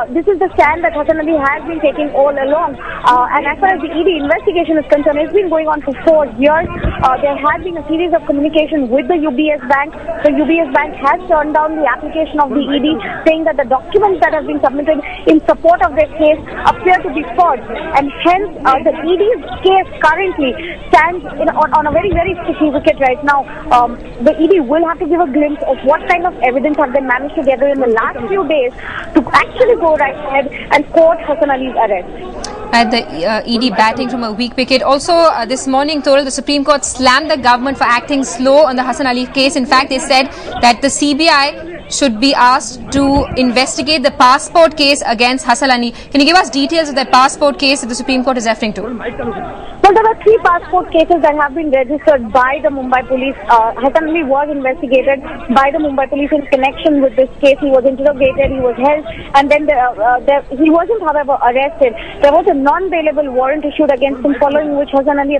This is the stand that Hassan Ali has been taking all along. And as far as the ED investigation is concerned, it's been going on for 4 years. There has been a series of communication with the UBS Bank. The UBS Bank has turned down the application of the ED, saying that the documents that have been submitted in support of their case appear to be forged. And hence, the ED's case currently stands on a very, very sticky wicket right now. The ED will have to give a glimpse of what kind of evidence have been managed to gather in the last few days to actually go right ahead and court Hassan Ali's arrest. At the ED batting from a weak wicket. Also, this morning, Toral, the Supreme Court slammed the government for acting slow on the Hassan Ali case. In fact, they said that the CBI should be asked to investigate the passport case against Hassan Ali. Can you give us details of that passport case that the Supreme Court is referring to? Well, there are 3 passport cases that have been registered by the Mumbai police. Hassan Ali was investigated by the Mumbai police in connection with this case. He was interrogated, he was held, and then he wasn't, however, arrested. There was a non-bailable warrant issued against him, following which Hassan Ali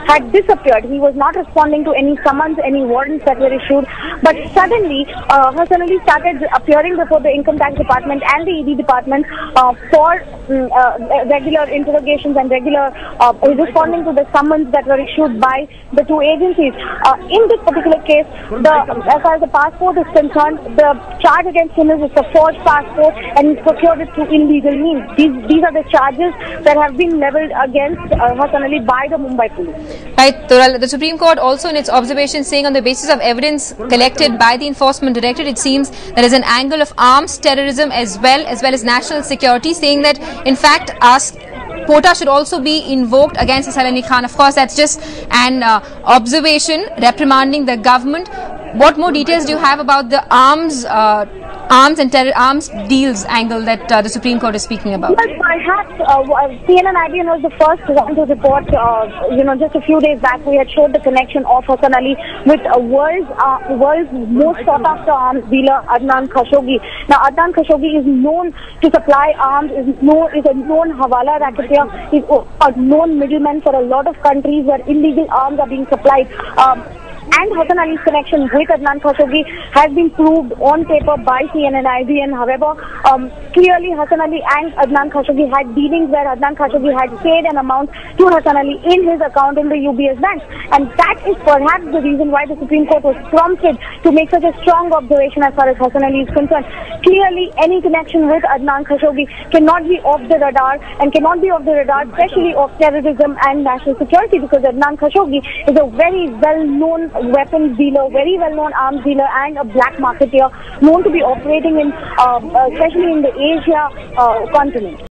had disappeared. He was not responding to any summons, any warrants that were issued. But suddenly, Hassan Ali started appearing before the Income Tax Department and the ED Department for regular interrogations and regular responding to the summons that were issued by the 2 agencies. In this particular case, as far as the passport is concerned, the charge against him is a forged passport and he's procured it through illegal means. These are the charges that have been levelled against Hassan Ali by the Mumbai police. Right, Toral. The Supreme Court also in its observation saying on the basis of evidence collected by the Enforcement Directorate, it seems there is an angle of arms terrorism as well as national security, saying that in fact quota should also be invoked against Hassan Ali Khan. Of course, that's just an observation reprimanding the government. What more details do you have about the arms deals angle that the Supreme Court is speaking about? Well, perhaps CNN IBN was the first one to report. Just a few days back, we had showed the connection of Hassan Ali with world's most sought-after arms dealer, Adnan Khashoggi. Now, Adnan Khashoggi is known to supply arms, is a known Hawala racketeer, is a known middleman for a lot of countries where illegal arms are being supplied. And Hassan Ali's connection with Adnan Khashoggi has been proved on paper by CNN IBN. However, clearly Hassan Ali and Adnan Khashoggi had dealings where Adnan Khashoggi had paid an amount to Hassan Ali in his account in the UBS Bank. And that is perhaps the reason why the Supreme Court was prompted to make such a strong observation as far as Hassan Ali is concerned. Clearly, any connection with Adnan Khashoggi cannot be off the radar, and cannot be off the radar, especially of terrorism and national security, because Adnan Khashoggi is a very well-known weapons dealer, very well-known arms dealer, and a black marketeer known to be operating in, especially in the Asia continent.